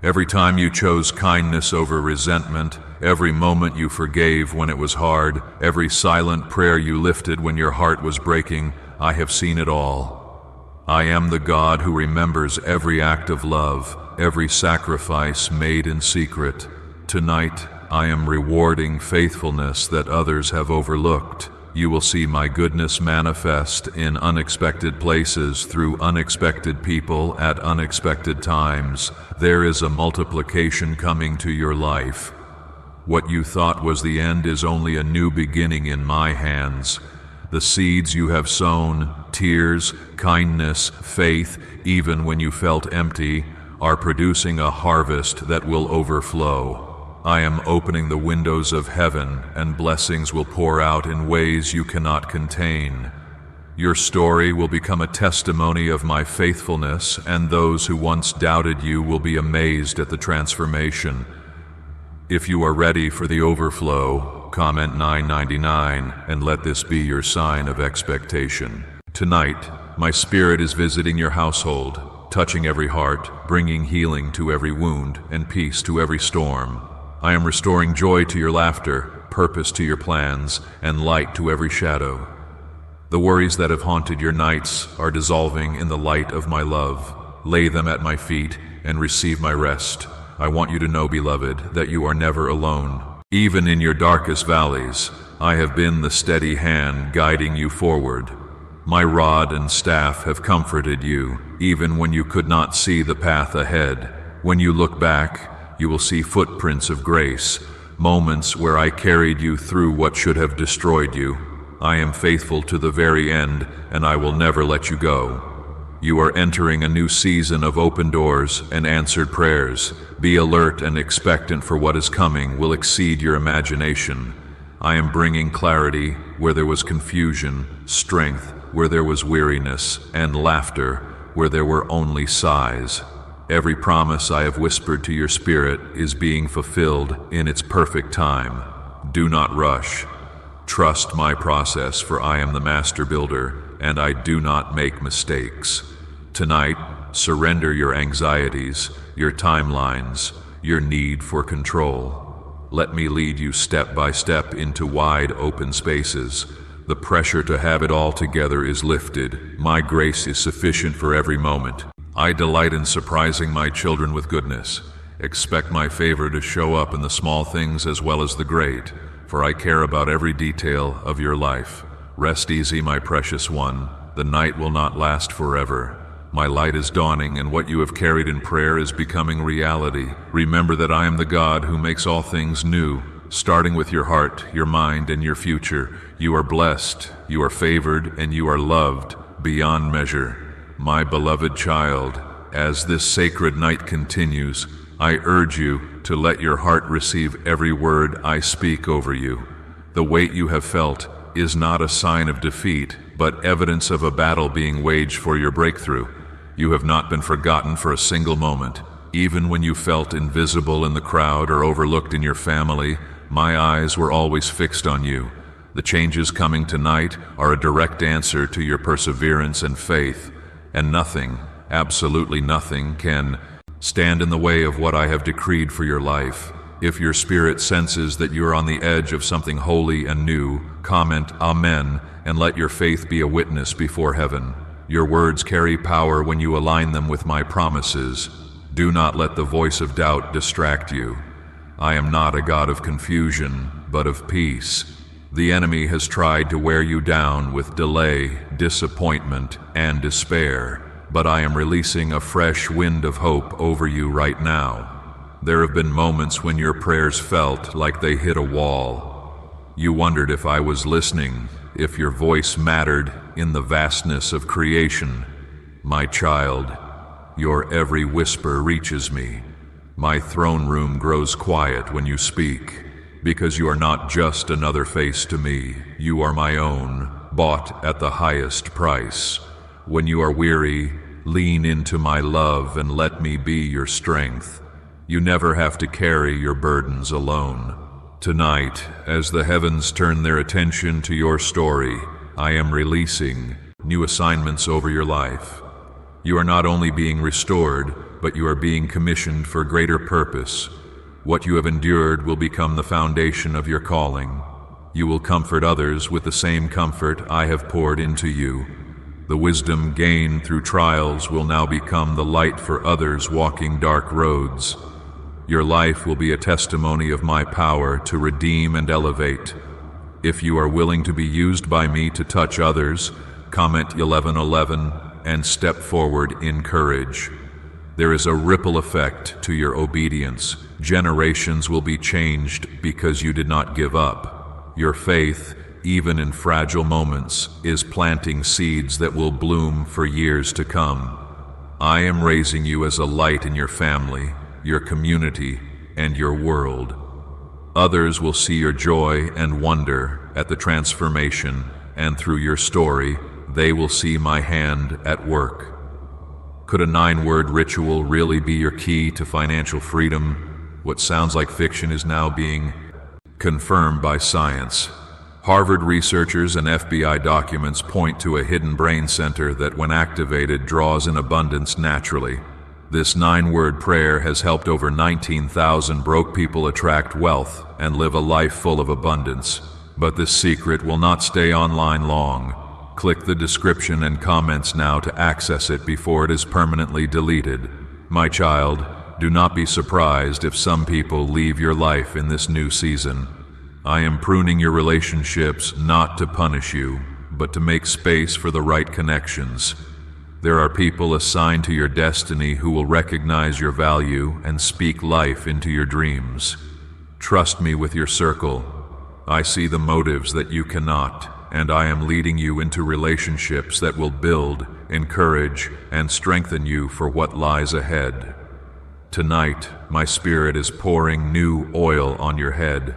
Every time you chose kindness over resentment, every moment you forgave when it was hard, every silent prayer you lifted when your heart was breaking, I have seen it all. I am the God who remembers every act of love, every sacrifice made in secret. Tonight, I am rewarding faithfulness that others have overlooked. You will see my goodness manifest in unexpected places through unexpected people at unexpected times. There is a multiplication coming to your life. What you thought was the end is only a new beginning in my hands. The seeds you have sown, tears, kindness, faith, even when you felt empty, are producing a harvest that will overflow. I am opening the windows of heaven, and blessings will pour out in ways you cannot contain. Your story will become a testimony of my faithfulness, and those who once doubted you will be amazed at the transformation. If you are ready for the overflow, comment 999 and let this be your sign of expectation. Tonight, my spirit is visiting your household, touching every heart, bringing healing to every wound, and peace to every storm. I am restoring joy to your laughter, purpose to your plans, and light to every shadow. The worries that have haunted your nights are dissolving in the light of my love. Lay them at my feet and receive my rest. I want you to know, beloved, that you are never alone. Even in your darkest valleys, I have been the steady hand guiding you forward. My rod and staff have comforted you, even when you could not see the path ahead. When you look back, you will see footprints of grace, moments where I carried you through what should have destroyed you. I am faithful to the very end, and I will never let you go. You are entering a new season of open doors and answered prayers. Be alert and expectant, for what is coming will exceed your imagination. I am bringing clarity where there was confusion, strength where there was weariness, and laughter where there were only sighs. Every promise I have whispered to your spirit is being fulfilled in its perfect time. Do not rush. Trust my process, for I am the master builder, and I do not make mistakes. Tonight, surrender your anxieties, your timelines, your need for control. Let me lead you step by step into wide open spaces. The pressure to have it all together is lifted. My grace is sufficient for every moment. I delight in surprising my children with goodness. Expect my favor to show up in the small things as well as the great, for I care about every detail of your life. Rest easy, my precious one. The night will not last forever. My light is dawning, and what you have carried in prayer is becoming reality. Remember that I am the God who makes all things new, starting with your heart, your mind, and your future. You are blessed, you are favored, and you are loved beyond measure. My beloved child, as this sacred night continues, I urge you to let your heart receive every word I speak over you. The weight you have felt is not a sign of defeat, but evidence of a battle being waged for your breakthrough. You have not been forgotten for a single moment. Even when you felt invisible in the crowd or overlooked in your family, my eyes were always fixed on you. The changes coming tonight are a direct answer to your perseverance and faith, and nothing, absolutely nothing, can stand in the way of what I have decreed for your life. If your spirit senses that you are on the edge of something holy and new, comment Amen and let your faith be a witness before heaven. Your words carry power when you align them with my promises. Do not let the voice of doubt distract you. I am not a God of confusion, but of peace. The enemy has tried to wear you down with delay, disappointment, and despair, but I am releasing a fresh wind of hope over you right now. There have been moments when your prayers felt like they hit a wall. You wondered if I was listening, if your voice mattered in the vastness of creation. My child, your every whisper reaches me. My throne room grows quiet when you speak, because you are not just another face to me. You are my own, bought at the highest price. When you are weary, lean into my love and let me be your strength. You never have to carry your burdens alone. Tonight, as the heavens turn their attention to your story, I am releasing new assignments over your life. You are not only being restored, but you are being commissioned for greater purpose. What you have endured will become the foundation of your calling. You will comfort others with the same comfort I have poured into you. The wisdom gained through trials will now become the light for others walking dark roads. Your life will be a testimony of my power to redeem and elevate. If you are willing to be used by me to touch others, comment 1111 and step forward in courage. There is a ripple effect to your obedience. Generations will be changed because you did not give up. Your faith, even in fragile moments, is planting seeds that will bloom for years to come. I am raising you as a light in your family, your community, and your world. Others will see your joy and wonder at the transformation, and through your story, they will see my hand at work. Could a 9-word ritual really be your key to financial freedom? What sounds like fiction is now being confirmed by science. Harvard researchers and FBI documents point to a hidden brain center that, when activated, draws in abundance naturally. This 9-word prayer has helped over 19,000 broke people attract wealth and live a life full of abundance. But this secret will not stay online long. Click the description and comments now to access it before it is permanently deleted. My child, do not be surprised if some people leave your life in this new season. I am pruning your relationships not to punish you, but to make space for the right connections. There are people assigned to your destiny who will recognize your value and speak life into your dreams. Trust me with your circle. I see the motives that you cannot, and I am leading you into relationships that will build, encourage, and strengthen you for what lies ahead. Tonight, my spirit is pouring new oil on your head.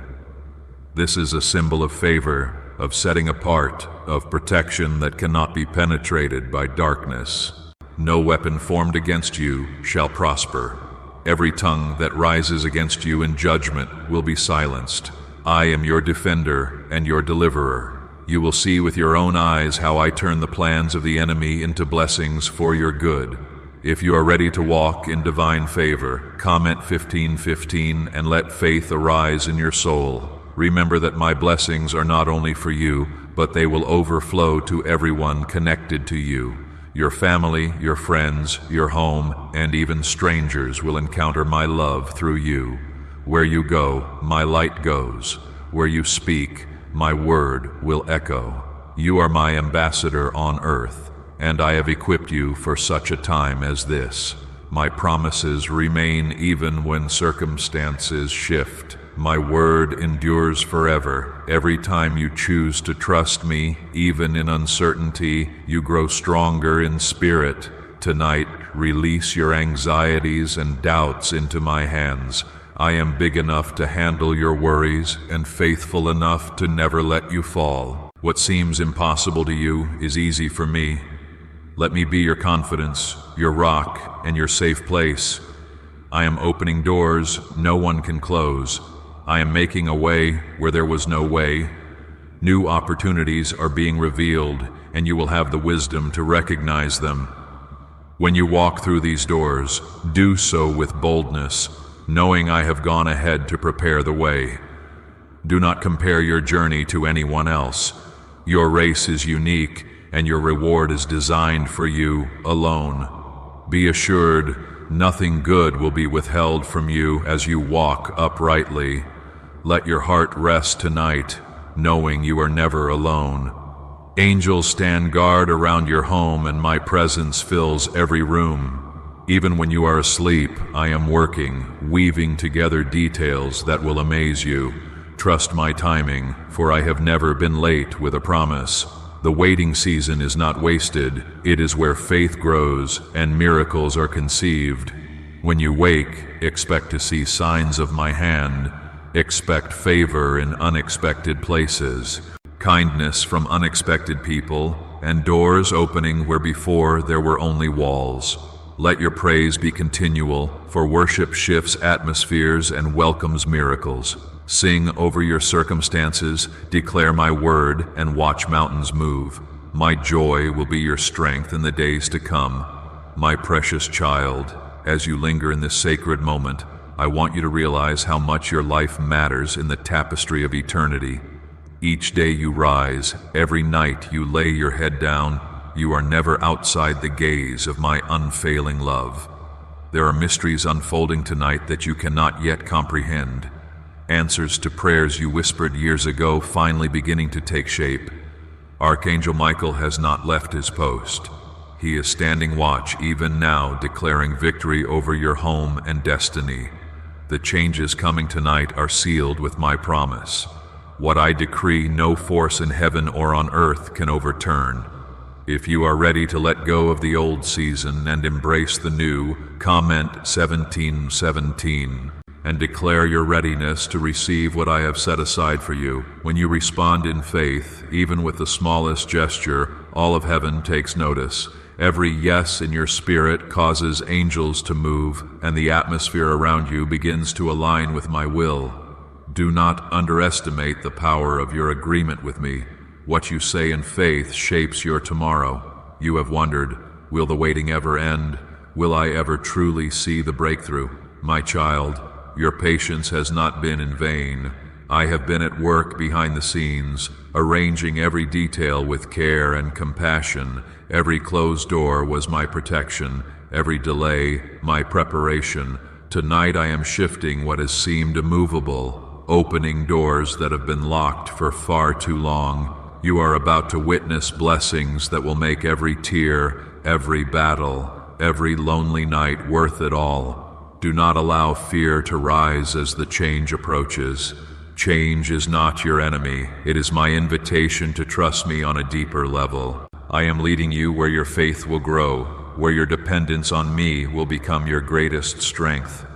This is a symbol of favor, of setting apart, of protection that cannot be penetrated by darkness. No weapon formed against you shall prosper. Every tongue that rises against you in judgment will be silenced. I am your defender and your deliverer. You will see with your own eyes how I turn the plans of the enemy into blessings for your good. If you are ready to walk in divine favor, comment 1515 and let faith arise in your soul. Remember that my blessings are not only for you, but they will overflow to everyone connected to you. Your family, your friends, your home, and even strangers will encounter my love through you. Where you go, my light goes. Where you speak, my word will echo. You are my ambassador on earth. and I have equipped you for such a time as this. My promises remain even when circumstances shift. My word endures forever. Every time you choose to trust me, even in uncertainty, you grow stronger in spirit. Tonight, release your anxieties and doubts into my hands. I am big enough to handle your worries and faithful enough to never let you fall. What seems impossible to you is easy for me. Let me be your confidence, your rock, and your safe place. I am opening doors no one can close. I am making a way where there was no way. New opportunities are being revealed, and you will have the wisdom to recognize them. When you walk through these doors, do so with boldness, knowing I have gone ahead to prepare the way. Do not compare your journey to anyone else. Your race is unique, and your reward is designed for you alone. Be assured, nothing good will be withheld from you as you walk uprightly. Let your heart rest tonight, knowing you are never alone. Angels stand guard around your home, and my presence fills every room. Even when you are asleep, I am working, weaving together details that will amaze you. Trust my timing, for I have never been late with a promise. The waiting season is not wasted. It is where faith grows and miracles are conceived. When you wake, expect to see signs of my hand. Expect favor in unexpected places, kindness from unexpected people, and doors opening where before there were only walls. Let your praise be continual, for worship shifts atmospheres and welcomes miracles. Sing over your circumstances, declare my word, and watch mountains move. My joy will be your strength in the days to come. My precious child, as you linger in this sacred moment, I want you to realize how much your life matters in the tapestry of eternity. Each day you rise, every night you lay your head down, you are never outside the gaze of my unfailing love. There are mysteries unfolding tonight that you cannot yet comprehend. Answers to prayers you whispered years ago finally beginning to take shape. Archangel Michael has not left his post. He is standing watch even now, declaring victory over your home and destiny. The changes coming tonight are sealed with my promise. What I decree, no force in heaven or on earth can overturn. If you are ready to let go of the old season and embrace the new, comment 1717 and declare your readiness to receive what I have set aside for you. When you respond in faith, even with the smallest gesture, all of heaven takes notice. Every yes in your spirit causes angels to move, and the atmosphere around you begins to align with my will. Do not underestimate the power of your agreement with me. What you say in faith shapes your tomorrow. You have wondered, will the waiting ever end? Will I ever truly see the breakthrough? My child, your patience has not been in vain. I have been at work behind the scenes, arranging every detail with care and compassion. Every closed door was my protection, every delay my preparation. Tonight I am shifting what has seemed immovable, opening doors that have been locked for far too long. You are about to witness blessings that will make every tear, every battle, every lonely night worth it all. Do not allow fear to rise as the change approaches. Change is not your enemy. It is my invitation to trust me on a deeper level. I am leading you where your faith will grow, where your dependence on me will become your greatest strength.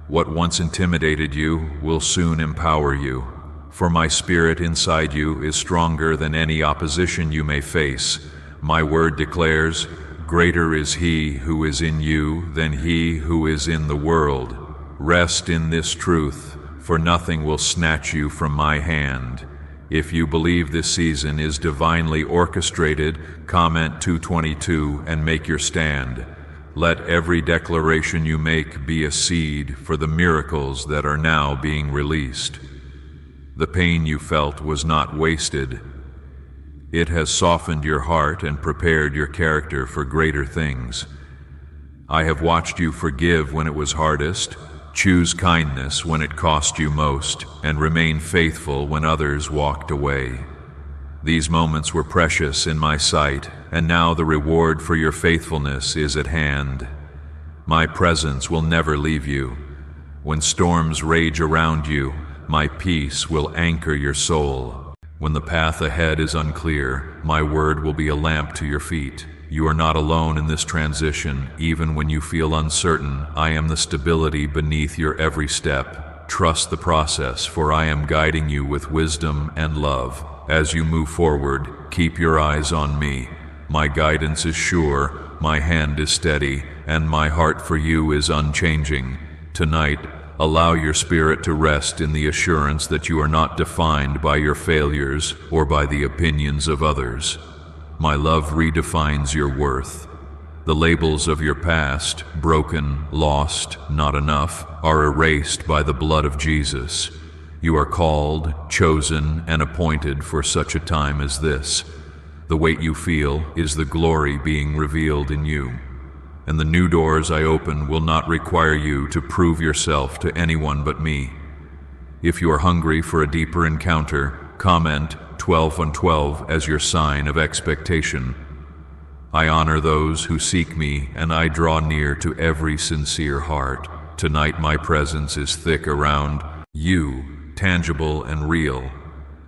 What once intimidated you will soon empower you, for my spirit inside you is stronger than any opposition you may face. My word declares, greater is he who is in you than he who is in the world. Rest in this truth, for nothing will snatch you from my hand. If you believe this season is divinely orchestrated, comment 222 and make your stand. Let every declaration you make be a seed for the miracles that are now being released. The pain you felt was not wasted. It has softened your heart and prepared your character for greater things. I have watched you forgive when it was hardest, choose kindness when it cost you most, and remain faithful when others walked away. These moments were precious in my sight, and now the reward for your faithfulness is at hand. My presence will never leave you. When storms rage around you, my peace will anchor your soul. When the path ahead is unclear, my word will be a lamp to your feet. You are not alone in this transition. Even when you feel uncertain, I am the stability beneath your every step. Trust the process, for I am guiding you with wisdom and love. As you move forward, keep your eyes on me. My guidance is sure, my hand is steady, and my heart for you is unchanging. Tonight, allow your spirit to rest in the assurance that you are not defined by your failures or by the opinions of others. My love redefines your worth. The labels of your past, broken, lost, not enough, are erased by the blood of Jesus. You are called, chosen, and appointed for such a time as this. The weight you feel is the glory being revealed in you. And the new doors I open will not require you to prove yourself to anyone but me. If you are hungry for a deeper encounter, comment 12 on 12 as your sign of expectation. I honor those who seek me, and I draw near to every sincere heart. Tonight my presence is thick around you, tangible and real.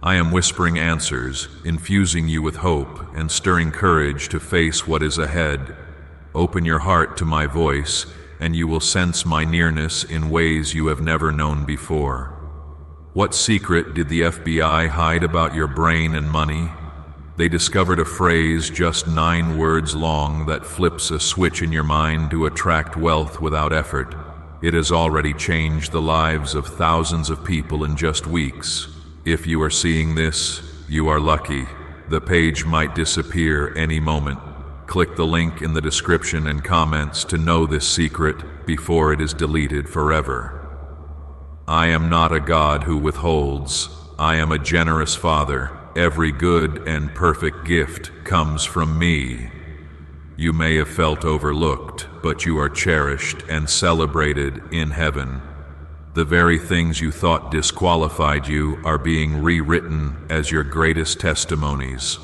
I am whispering answers, infusing you with hope, and stirring courage to face what is ahead. Open your heart to my voice, and you will sense my nearness in ways you have never known before. What secret did the FBI hide about your brain and money? They discovered a phrase just 9 words long that flips a switch in your mind to attract wealth without effort. It has already changed the lives of thousands of people in just weeks. If you are seeing this, you are lucky. The page might disappear any moment. Click the link in the description and comments to know this secret before it is deleted forever. I am not a God who withholds. I am a generous Father. Every good and perfect gift comes from me. You may have felt overlooked, but you are cherished and celebrated in heaven. The very things you thought disqualified you are being rewritten as your greatest testimonies.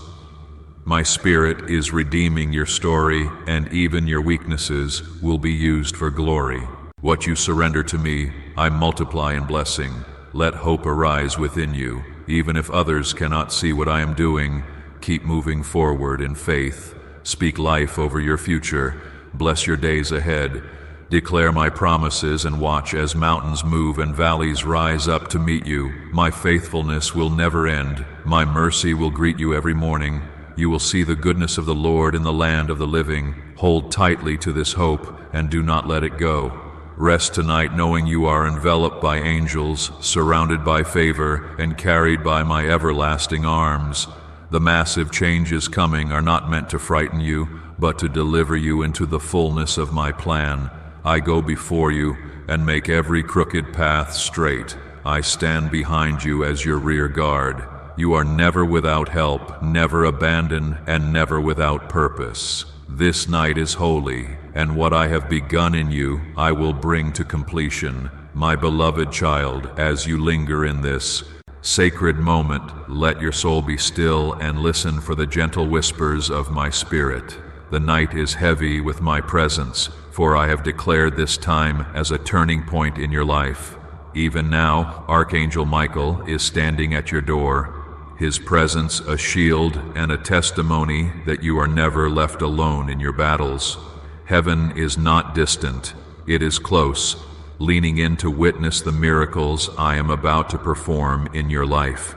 My Spirit is redeeming your story, and even your weaknesses will be used for glory. What you surrender to me, I multiply in blessing. Let hope arise within you. Even if others cannot see what I am doing, keep moving forward in faith. Speak life over your future. Bless your days ahead. Declare my promises and watch as mountains move and valleys rise up to meet you. My faithfulness will never end. My mercy will greet you every morning. You will see the goodness of the Lord in the land of the living. Hold tightly to this hope and do not let it go. Rest tonight knowing you are enveloped by angels, surrounded by favor, and carried by my everlasting arms. The massive changes coming are not meant to frighten you, but to deliver you into the fullness of my plan. I go before you and make every crooked path straight. I stand behind you as your rear guard. You are never without help, never abandoned, and never without purpose. This night is holy, and what I have begun in you, I will bring to completion. My beloved child, as you linger in this sacred moment, let your soul be still and listen for the gentle whispers of my Spirit. The night is heavy with my presence, for I have declared this time as a turning point in your life. Even now, Archangel Michael is standing at your door, his presence a shield and a testimony that you are never left alone in your battles. Heaven is not distant, it is close, leaning in to witness the miracles I am about to perform in your life.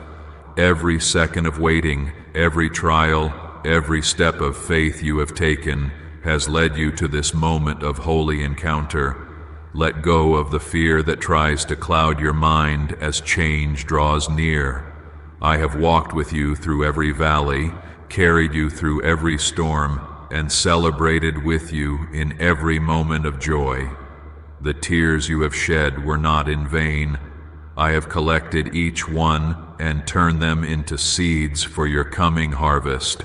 Every second of waiting, every trial, every step of faith you have taken has led you to this moment of holy encounter. Let go of the fear that tries to cloud your mind as change draws near. I have walked with you through every valley, carried you through every storm, and celebrated with you in every moment of joy. The tears you have shed were not in vain. I have collected each one and turned them into seeds for your coming harvest.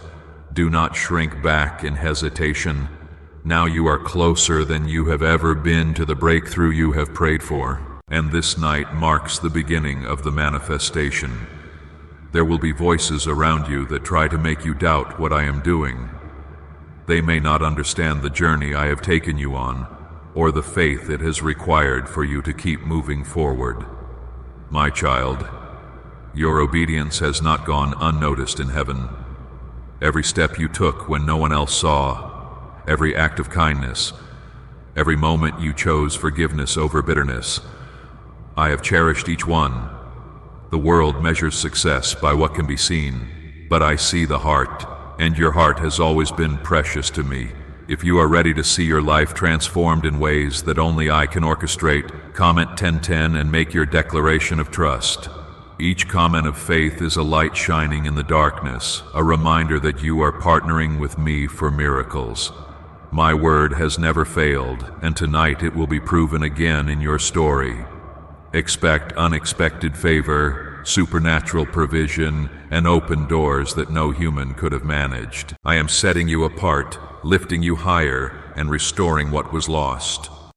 Do not shrink back in hesitation. Now you are closer than you have ever been to the breakthrough you have prayed for, and this night marks the beginning of the manifestation. There will be voices around you that try to make you doubt what I am doing. They may not understand the journey I have taken you on, or the faith it has required for you to keep moving forward. My child, your obedience has not gone unnoticed in heaven. Every step you took when no one else saw, every act of kindness, every moment you chose forgiveness over bitterness, I have cherished each one. The world measures success by what can be seen, but I see the heart, and your heart has always been precious to me. If you are ready to see your life transformed in ways that only I can orchestrate, comment 1010 and make your declaration of trust. Each comment of faith is a light shining in the darkness, a reminder that you are partnering with me for miracles. My word has never failed, and tonight it will be proven again in your story. Expect unexpected favor, supernatural provision, and open doors that no human could have managed. I am setting you apart, lifting you higher, and restoring what was lost.